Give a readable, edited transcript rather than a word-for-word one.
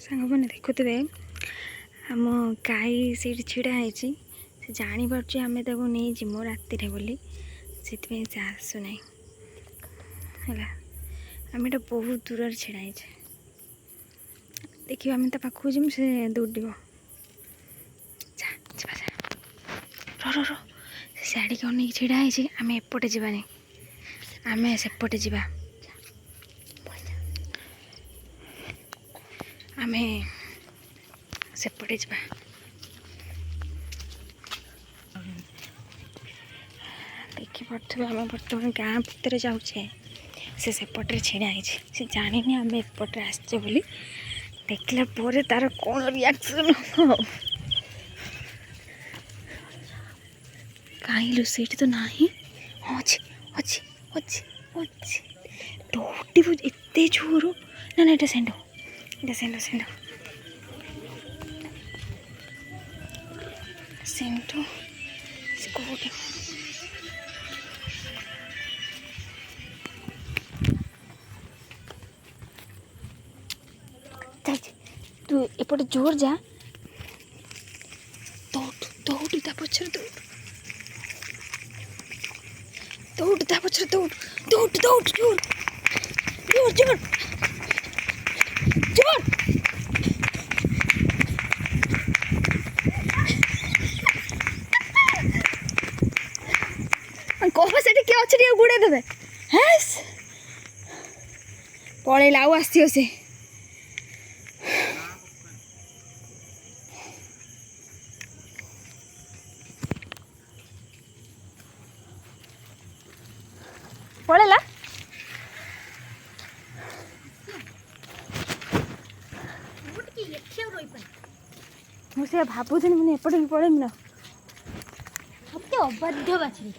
सांग देखुवे आम गाई से छिड़ा है से जापार आम नहीं जीमु राति बोली से आसुना है आम बहुत दूर छिड़ा है देखिए आम पाखु जीमु से दौड़ साड़ी के अनेक छिड़ा है आम एपटे जावानी आम सेपटे जा आम सेपटे जा देखिपे आम बर्तमान गाँ भितर जाऊे से सेपटे छिड़ा है से जानी आम एपटे आसचे बोली देखला पर तार कौन रिएक्शन कहीं लो सीट तो ना अच्छी अच्छी अच्छी अच्छी दौड़ एत जोर ना ना send send send send scooty तू एपटे जोर जा दौड़ दौड़ ता पछर दौड़ दौड़ ता पछर दौड़ दौड़ दौड़ जोर जोर जोर जोर कह से क्या अच्छे गुड़े देवे हाँ पलैला आउ आस से पलैला मुझे भावुनी मैंने एपटे भी पड़ेमी ना अबाध्य बाछी